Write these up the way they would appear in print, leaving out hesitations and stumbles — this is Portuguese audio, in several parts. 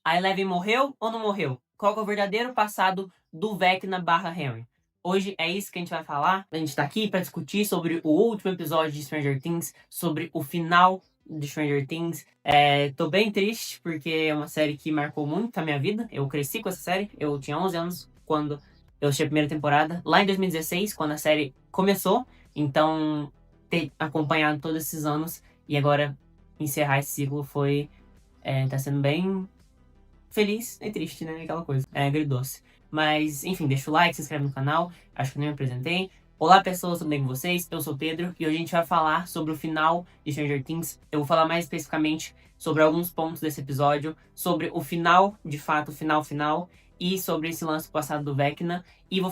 A Eleven morreu ou não morreu? Qual que é o verdadeiro passado do Vecna barra Henry? Hoje é isso que a gente vai falar. A gente tá aqui para discutir sobre o último episódio de Stranger Things, sobre o final de Stranger Things. Tô bem triste porque é uma série que marcou muito a minha vida. Eu cresci com essa série. Eu tinha 11 anos quando eu assisti a primeira temporada, lá em 2016, quando a série começou. Então, ter acompanhado todos esses anos e agora encerrar esse ciclo tá sendo bem feliz e triste, né? Aquela coisa. É agridoce. Mas, enfim, deixa o like, se inscreve no canal. Acho que eu nem me apresentei. Olá, pessoas, tudo bem com vocês? Eu sou o Pedro e hoje a gente vai falar sobre o final de Stranger Things. Eu vou falar mais especificamente sobre alguns pontos desse episódio, sobre o final, de fato, o final, e sobre esse lance passado do Vecna. E vou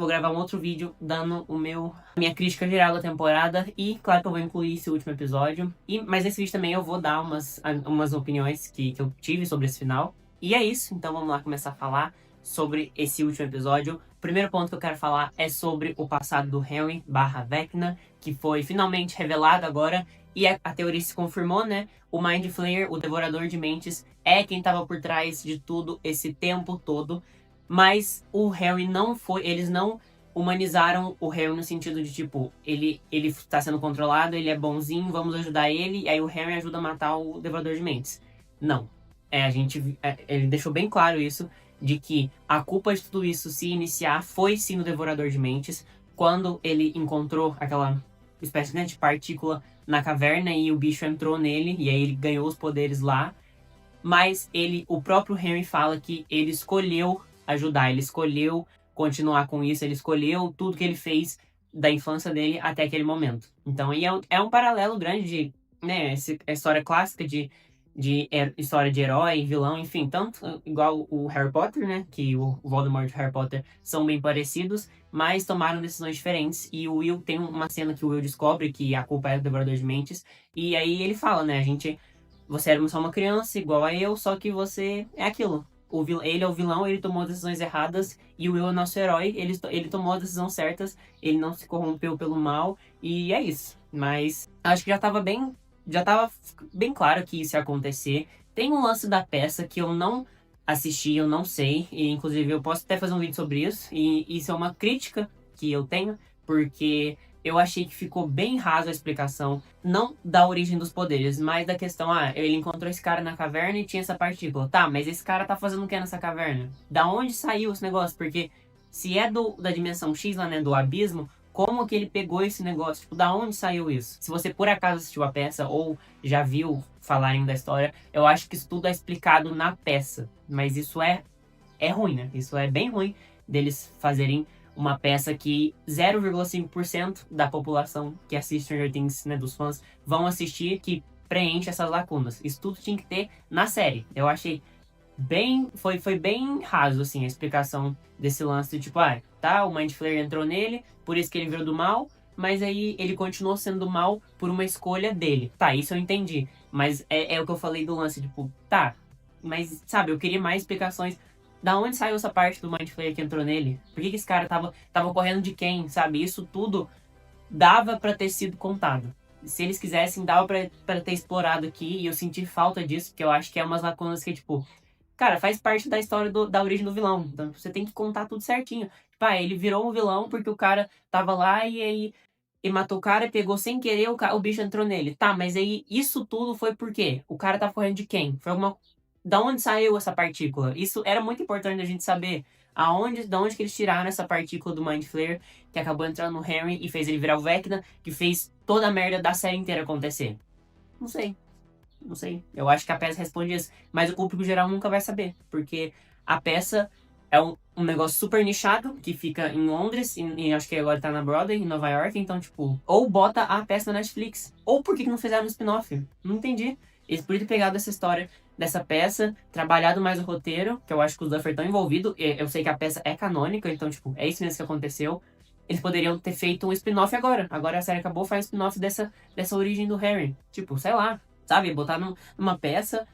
gravar um outro vídeo dando a minha crítica geral da temporada. E claro que eu vou incluir esse último episódio. Mas nesse vídeo também eu vou dar umas opiniões que eu tive sobre esse final. E é isso, então vamos lá começar a falar sobre esse último episódio. O primeiro ponto que eu quero falar é sobre o passado do Henry barra Vecna, que foi finalmente revelado agora, e a teoria se confirmou, né? O Mind Flayer, o Devorador de Mentes, é quem estava por trás de tudo esse tempo todo, mas o Harry não foi, eles não humanizaram o Harry no sentido de, tipo, ele tá sendo controlado, ele é bonzinho, vamos ajudar ele, e aí o Harry ajuda a matar o Devorador de Mentes. Não. Ele deixou bem claro isso, de que a culpa de tudo isso se iniciar foi sim no Devorador de Mentes, quando ele encontrou aquela espécie, né, de partícula na caverna e o bicho entrou nele, e aí ele ganhou os poderes lá. Mas o próprio Henry fala que ele escolheu ajudar, ele escolheu continuar com isso, ele escolheu tudo que ele fez da infância dele até aquele momento. Então, aí é um paralelo grande de, né, a história clássica de história de herói, vilão, enfim, tanto igual o Harry Potter, né, que o Voldemort e o Harry Potter são bem parecidos, mas tomaram decisões diferentes. E o Will, tem uma cena que o Will descobre que a culpa é do Devorador de Mentes, e aí ele fala, né, você era só uma criança, igual a eu, só que você é aquilo. Ele é o vilão, ele tomou decisões erradas, e o Will é o nosso herói, ele tomou as decisões certas, ele não se corrompeu pelo mal, e é isso. Mas acho que já tava bem claro que isso ia acontecer. Tem um lance da peça que eu não assisti, eu não sei, e inclusive eu posso até fazer um vídeo sobre isso, e isso é uma crítica que eu tenho, porque eu achei que ficou bem raso a explicação, não da origem dos poderes, mas da questão, ele encontrou esse cara na caverna e tinha essa partícula. Tá, mas esse cara tá fazendo o que nessa caverna? Da onde saiu esse negócio? Porque se é da dimensão X lá, né, do abismo, como que ele pegou esse negócio? Tipo, da onde saiu isso? Se você por acaso assistiu a peça ou já viu falarem da história, eu acho que isso tudo é explicado na peça. Mas isso é ruim, né? Isso é bem ruim deles fazerem uma peça que 0,5% da população que assiste Stranger Things, né, dos fãs, vão assistir, que preenche essas lacunas. Isso tudo tinha que ter na série. Eu achei foi bem raso, assim, a explicação desse lance de, tipo, tá, o Mind Flayer entrou nele, por isso que ele virou do mal, mas aí ele continuou sendo do mal por uma escolha dele. Tá, isso eu entendi. Mas é o que eu falei do lance, tipo, tá, mas, sabe, eu queria mais explicações. Da onde saiu essa parte do Mind Flayer que entrou nele? Por que esse cara tava correndo de quem, sabe? Isso tudo dava pra ter sido contado. Se eles quisessem, dava pra ter explorado aqui, e eu senti falta disso, porque eu acho que é umas lacunas que, tipo, cara, faz parte da história da origem do vilão. Então você tem que contar tudo certinho. Tipo, ele virou um vilão porque o cara tava lá e aí e matou o cara e pegou sem querer, o bicho entrou nele. Tá, mas aí isso tudo foi por quê? O cara tava correndo de quem? Foi alguma. Da onde saiu essa partícula? Isso era muito importante a gente saber. Da onde que eles tiraram essa partícula do Mind Flayer que acabou entrando no Henry e fez ele virar o Vecna, que fez toda a merda da série inteira acontecer? Não sei. Não sei. Eu acho que a peça responde isso. Mas o público geral nunca vai saber. Porque a peça é um negócio super nichado, que fica em Londres, e acho que agora tá na Broadway, em Nova York. Então, tipo, ou bota a peça na Netflix. Ou por que não fizeram um spin-off? Não entendi. Eles poderiam ter pegado essa história dessa peça, trabalhado mais o roteiro, que eu acho que os Duffer estão envolvidos. Eu sei que a peça é canônica, então, tipo, é isso mesmo que aconteceu. Eles poderiam ter feito um spin-off agora. Agora a série acabou, faz um spin-off dessa origem do Harry. Tipo, sei lá. Sabe? Botar numa peça.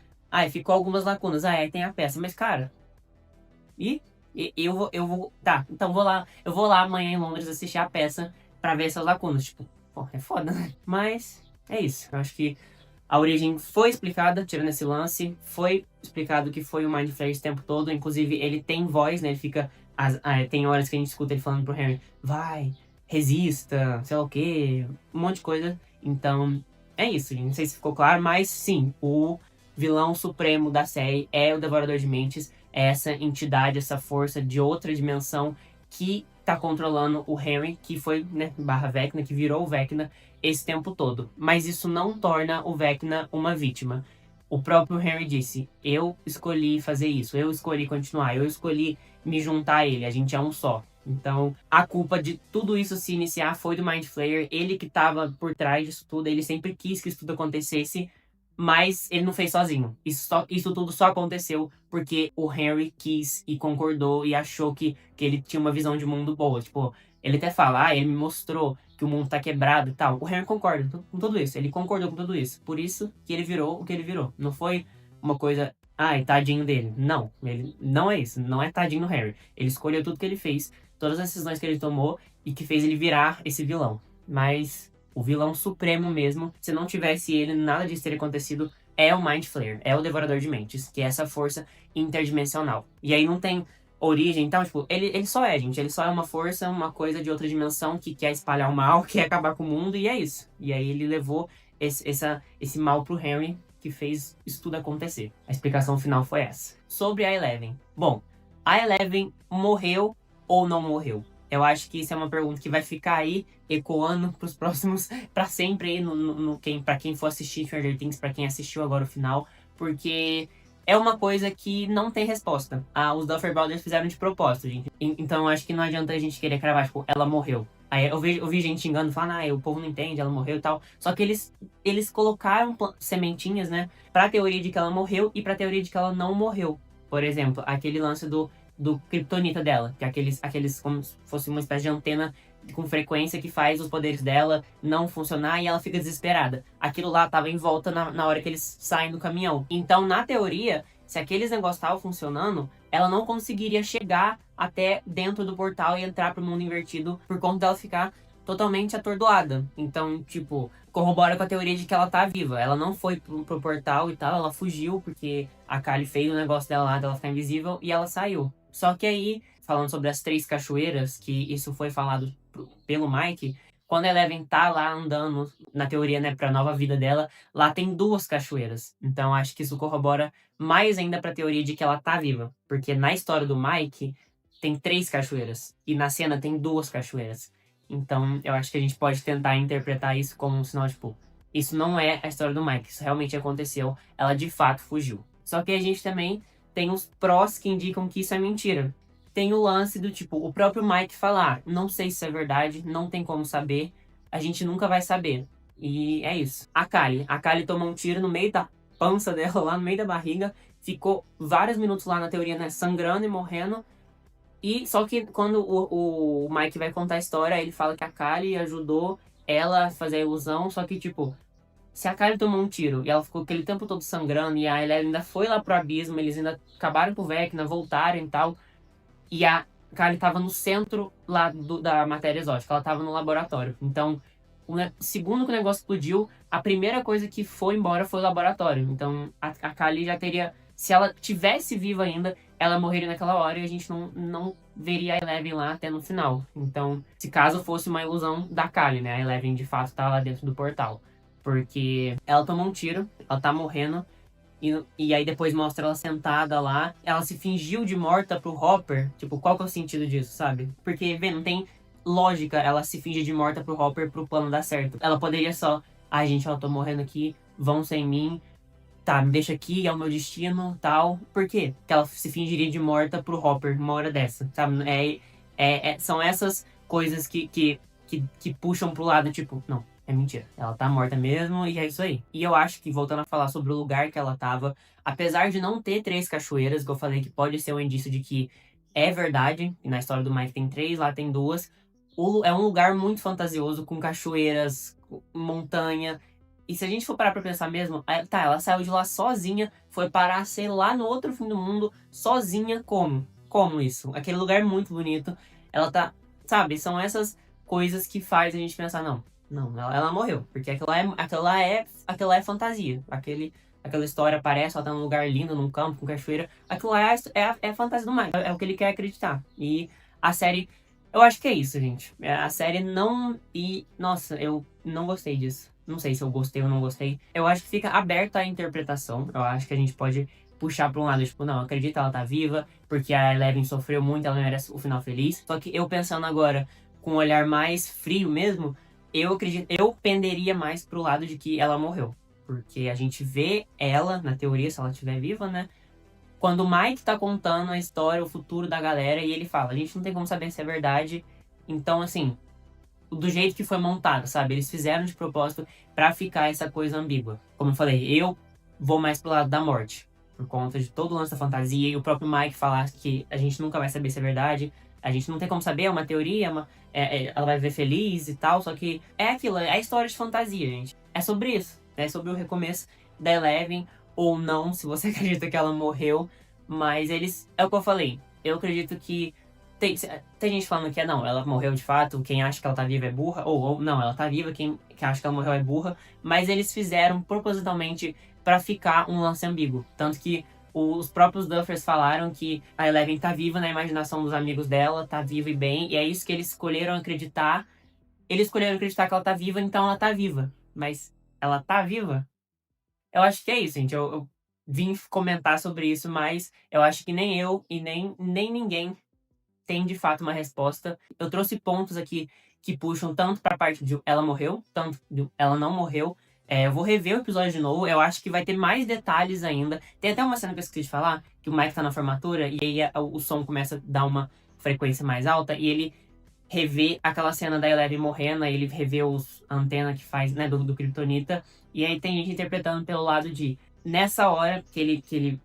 Ficou algumas lacunas. Aí tem a peça. Mas, cara. Eu vou. Tá, então vou lá. Eu vou lá amanhã em Londres assistir a peça pra ver essas lacunas. Tipo, pô, é foda, né? Mas é isso. Eu acho que A origem foi explicada, tirando esse lance, foi explicado que foi o Mind Flayer esse tempo todo. Inclusive, ele tem voz, né? Ele fica. Tem horas que a gente escuta ele falando pro Harry, vai, resista, sei lá o quê, um monte de coisa. Então, é isso, gente. Não sei se ficou claro, mas sim, o vilão supremo da série é o Devorador de Mentes. É essa entidade, essa força de outra dimensão que tá controlando o Harry, que foi, né, barra Vecna, que virou o Vecna esse tempo todo. Mas isso não torna o Vecna uma vítima. O próprio Harry disse, eu escolhi fazer isso, eu escolhi continuar, eu escolhi me juntar a ele, a gente é um só. Então, a culpa de tudo isso se iniciar foi do Mind Flayer, ele que estava por trás disso tudo, ele sempre quis que isso tudo acontecesse, mas ele não fez sozinho. Isso tudo só aconteceu porque o Harry quis e concordou e achou que ele tinha uma visão de mundo boa. Tipo, ele até fala, ele me mostrou que o mundo tá quebrado e tal. O Harry concorda com tudo isso, ele concordou com tudo isso. Por isso que ele virou o que ele virou. Não foi uma coisa, ai, tadinho dele. Não, ele não é isso, não é tadinho do Harry. Ele escolheu tudo que ele fez, todas as decisões que ele tomou e que fez ele virar esse vilão. Mas o vilão supremo mesmo, se não tivesse ele, nada disso teria acontecido, é o Mind Flayer, é o Devorador de Mentes, que é essa força interdimensional. E aí não tem origem, então, tipo, ele só é, gente, ele só é uma força, uma coisa de outra dimensão que quer espalhar o mal, quer acabar com o mundo, e é isso. E aí ele levou esse mal pro Harry, que fez isso tudo acontecer. A explicação final foi essa. Sobre a Eleven. Bom, a Eleven morreu ou não morreu? Eu acho que isso é uma pergunta que vai ficar aí ecoando pros próximos, pra sempre aí, pra quem for assistir Stranger Things, pra quem assistiu agora o final, porque é uma coisa que não tem resposta. Os Duffer Brothers fizeram de propósito, gente. Então eu acho que não adianta a gente querer cravar, tipo, ela morreu. Aí eu vi gente xingando, falando, o povo não entende, ela morreu e tal. Só que eles colocaram sementinhas, né, pra teoria de que ela morreu e pra teoria de que ela não morreu. Por exemplo, aquele lance do Kryptonita dela, que é aqueles como se fosse uma espécie de antena com frequência que faz os poderes dela não funcionar e ela fica desesperada. Aquilo lá tava em volta na hora que eles saem do caminhão. Então, na teoria, se aqueles negócios estavam funcionando, ela não conseguiria chegar até dentro do portal e entrar pro mundo invertido por conta dela ficar totalmente atordoada. Então, tipo, corrobora com a teoria de que ela tá viva. Ela não foi pro portal e tal, ela fugiu porque a Kali fez o negócio dela lá, dela ficar invisível, e ela saiu. Só que aí, falando sobre as 3 cachoeiras, que isso foi falado pelo Mike, quando a Eleven tá lá andando, na teoria, né, pra nova vida dela, lá tem 2 cachoeiras. Então acho que isso corrobora mais ainda pra teoria de que ela tá viva. Porque na história do Mike, tem 3 cachoeiras. E na cena tem 2 cachoeiras. Então eu acho que a gente pode tentar interpretar isso como um sinal, tipo, isso não é a história do Mike, isso realmente aconteceu, ela de fato fugiu. Só que a gente também tem os prós que indicam que isso é mentira. Tem o lance do tipo, o próprio Mike falar, não sei se isso é verdade, não tem como saber, a gente nunca vai saber. E é isso. A Kali tomou um tiro no meio da pança dela, lá no meio da barriga, ficou vários minutos lá na teoria, né, sangrando e morrendo. E só que quando o Mike vai contar a história, ele fala que a Kali ajudou ela a fazer a ilusão, só que tipo, se a Kali tomou um tiro e ela ficou aquele tempo todo sangrando e a Eleven ainda foi lá pro abismo, eles ainda acabaram com o Vecna, voltaram e tal, e a Kali tava no centro lá da matéria exótica, ela tava no laboratório. Então, segundo que o negócio explodiu, a primeira coisa que foi embora foi o laboratório. Então, a Kali já teria, se ela tivesse viva ainda, ela morreria naquela hora e a gente não veria a Eleven lá até no final. Então, se caso fosse uma ilusão da Kali, né? A Eleven de fato tá lá dentro do portal. Porque ela tomou um tiro, ela tá morrendo, e aí depois mostra ela sentada lá, ela se fingiu de morta pro Hopper. Tipo, qual que é o sentido disso, sabe? Porque, vê, não tem lógica ela se fingir de morta pro Hopper pro plano dar certo. Ela poderia só, ai gente, eu tô morrendo aqui, vão sem mim, tá, me deixa aqui, é o meu destino, tal. Por quê? Que ela se fingiria de morta pro Hopper uma hora dessa, sabe? São essas coisas que puxam pro lado, tipo, não, é mentira. Ela tá morta mesmo e é isso aí. E eu acho que, voltando a falar sobre o lugar que ela tava, apesar de não ter 3 cachoeiras, que eu falei que pode ser um indício de que é verdade, e na história do Mike tem 3, lá tem 2, é um lugar muito fantasioso, com cachoeiras, montanha. E se a gente for parar pra pensar mesmo, ela saiu de lá sozinha, foi parar, sei lá, no outro fim do mundo, sozinha, como? Como isso? Aquele lugar muito bonito, ela tá, sabe, são essas coisas que faz a gente pensar, não, Não, ela morreu. Porque aquilo lá é fantasia. Aquela história aparece, ela tá num lugar lindo, num campo, com cachoeira. Aquilo lá é a fantasia do Mike. É o que ele quer acreditar. E a série. Eu acho que é isso, gente. A série não. E. Nossa, eu não gostei disso. Não sei se eu gostei ou não gostei. Eu acho que fica aberto à interpretação. Eu acho que a gente pode puxar pra um lado, tipo, não, acredita, ela tá viva, porque a Eleven sofreu muito, ela merece o final feliz. Só que eu pensando agora com um olhar mais frio mesmo, eu acredito, eu penderia mais pro lado de que ela morreu. Porque a gente vê ela, na teoria, se ela estiver viva, né? Quando o Mike tá contando a história, o futuro da galera, e ele fala, a gente não tem como saber se é verdade. Então, assim, do jeito que foi montado, sabe? Eles fizeram de propósito pra ficar essa coisa ambígua. Como eu falei, eu vou mais pro lado da morte. Por conta de todo o lance da fantasia e o próprio Mike falar que a gente nunca vai saber se é verdade. A gente não tem como saber, é uma teoria, ela vai viver feliz e tal, só que é aquilo, é a história de fantasia, gente. É sobre isso, é sobre o recomeço da Eleven, ou não, se você acredita que ela morreu, mas eles, é o que eu falei, eu acredito que tem gente falando que não, ela morreu de fato, quem acha que ela tá viva é burra, ou não, ela tá viva, quem acha que ela morreu é burra, mas eles fizeram propositalmente pra ficar um lance ambíguo. Tanto que os próprios Duffers falaram que a Eleven tá viva na imaginação dos amigos dela, tá viva e bem, e é isso que eles escolheram acreditar. Eles escolheram acreditar que ela tá viva, então ela tá viva. Mas ela tá viva? Eu acho que é isso, gente. Eu vim comentar sobre isso, mas eu acho que nem eu e nem ninguém tem de fato uma resposta. Eu trouxe pontos aqui que puxam tanto pra parte de ela morreu, tanto de ela não morreu. Eu vou rever o episódio de novo, eu acho que vai ter mais detalhes ainda. Tem até uma cena que eu esqueci de falar, que o Mike tá na formatura e aí o som começa a dar uma frequência mais alta e ele revê aquela cena da Eleven morrendo, aí ele revê a antena que faz, né, do Kryptonita, e aí tem gente interpretando pelo lado de, nessa hora que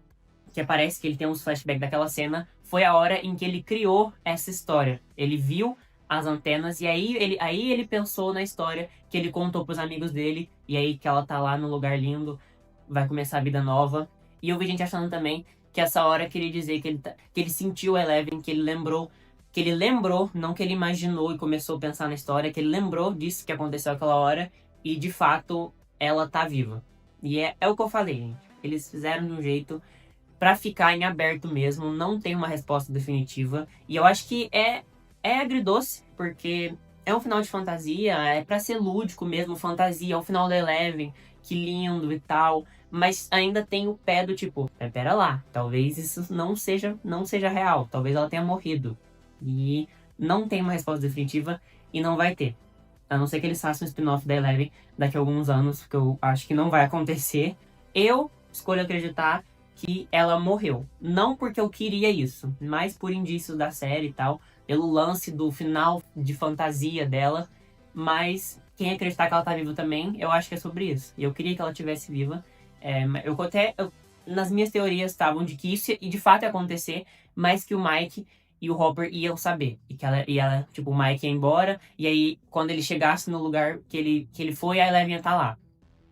aparece que ele tem uns flashbacks daquela cena, foi a hora em que ele criou essa história. Ele viu as antenas e aí ele pensou na história que ele contou pros amigos dele, e aí que ela tá lá no lugar lindo, vai começar a vida nova. E eu vi gente achando também que essa hora queria dizer que ele sentiu Eleven, que ele lembrou, não que ele imaginou e começou a pensar na história, que ele lembrou disso que aconteceu aquela hora e de fato ela tá viva. E é o que eu falei, gente. Eles fizeram de um jeito pra ficar em aberto mesmo, não tem uma resposta definitiva. E eu acho que é agridoce, porque é um final de fantasia, é pra ser lúdico mesmo, fantasia, é o final da Eleven, que lindo e tal. Mas ainda tem o pé do tipo, pera lá, talvez isso não seja real, talvez ela tenha morrido. E não tem uma resposta definitiva e não vai ter. A não ser que eles façam um spin-off da Eleven daqui a alguns anos, que eu acho que não vai acontecer. Eu escolho acreditar que ela morreu. Não porque eu queria isso, mas por indícios da série e tal, pelo lance do final de fantasia dela. Mas quem acreditar que ela tá viva também, eu acho que é sobre isso. E eu queria que ela estivesse viva. Nas minhas teorias estavam de que isso de fato ia acontecer, mas que o Mike e o Hopper iam saber. E ela, tipo, o Mike ia embora, e aí quando ele chegasse no lugar que ele foi, a Eleven ia estar lá.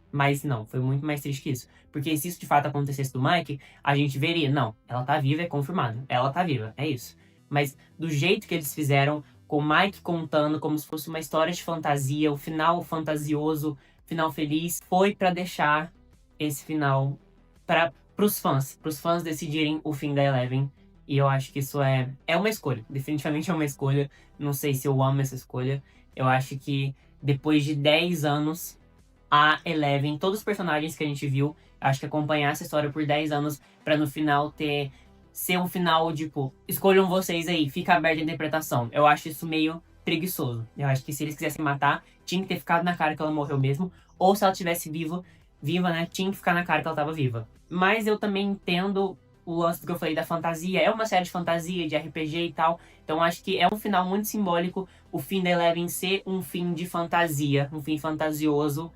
Mas não, foi muito mais triste que isso. Porque se isso de fato acontecesse do Mike, a gente veria, não, ela tá viva, é confirmado. Ela tá viva, é isso. Mas do jeito que eles fizeram, com o Mike contando como se fosse uma história de fantasia, o final fantasioso, final feliz, foi pra deixar esse final pros fãs decidirem o fim da Eleven. E eu acho que isso é uma escolha. Definitivamente é uma escolha. Não sei se eu amo essa escolha. Eu acho que depois de 10 anos a Eleven, todos os personagens que a gente viu, acho que acompanhar essa história por 10 anos pra no final ser um final, tipo, escolham vocês aí, fica aberta a interpretação. Eu acho isso meio preguiçoso. Eu acho que se eles quisessem matar, tinha que ter ficado na cara que ela morreu mesmo, ou se ela tivesse viva, né, tinha que ficar na cara que ela tava viva. Mas eu também entendo o lance do que eu falei da fantasia, é uma série de fantasia, de RPG e tal, então acho que é um final muito simbólico o fim da Eleven ser um fim de fantasia, um fim fantasioso,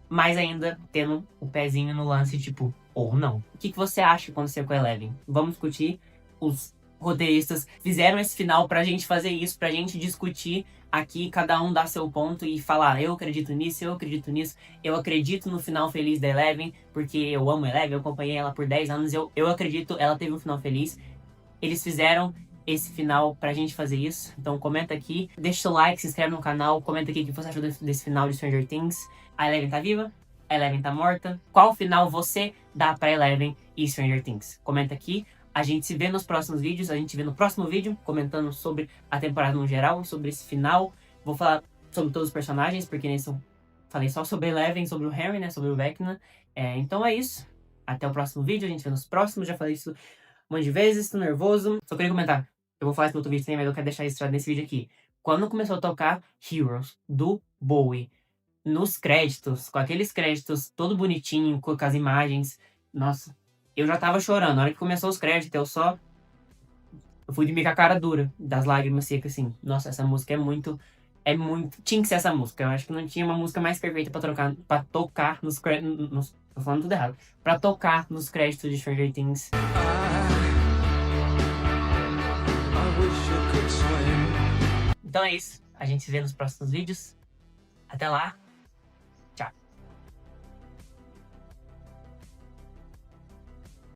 mas ainda tendo o pezinho no lance, tipo, ou não. O que você acha que aconteceu com a Eleven? Vamos discutir. Os roteiristas fizeram esse final pra gente fazer isso, pra gente discutir aqui, cada um dar seu ponto e falar, eu acredito nisso, eu acredito no final feliz da Eleven, porque eu amo a Eleven, eu acompanhei ela por 10 anos, eu acredito, ela teve um final feliz. Eles fizeram esse final pra gente fazer isso. Então comenta aqui, deixa seu like, se inscreve no canal, comenta aqui o que você achou desse final de Stranger Things. A Eleven tá viva? A Eleven tá morta? Qual final você dá pra Eleven e Stranger Things? Comenta aqui. A gente se vê nos próximos vídeos. A gente se vê no próximo vídeo comentando sobre a temporada no geral, sobre esse final. Vou falar sobre todos os personagens, porque nesse falei só sobre Eleven, sobre o Harry, né? Sobre o Vecna. Então é isso. Até o próximo vídeo. A gente se vê nos próximos. Já falei isso um monte de vezes. Tô nervoso. Só queria comentar. Eu vou falar isso no outro vídeo também, mas eu quero deixar registrado nesse vídeo aqui. Quando começou a tocar Heroes, do Bowie, nos créditos, com aqueles créditos todo bonitinho, com as imagens, nossa, eu já tava chorando. Na hora que começou os créditos, eu fui dormir com a cara dura, das lágrimas secas, assim. Nossa, essa música é muito... Tinha que ser essa música. Eu acho que não tinha uma música mais perfeita pra tocar nos créditos... Tô falando tudo errado. Pra tocar nos créditos de Stranger Things. Então é isso. A gente se vê nos próximos vídeos. Até lá.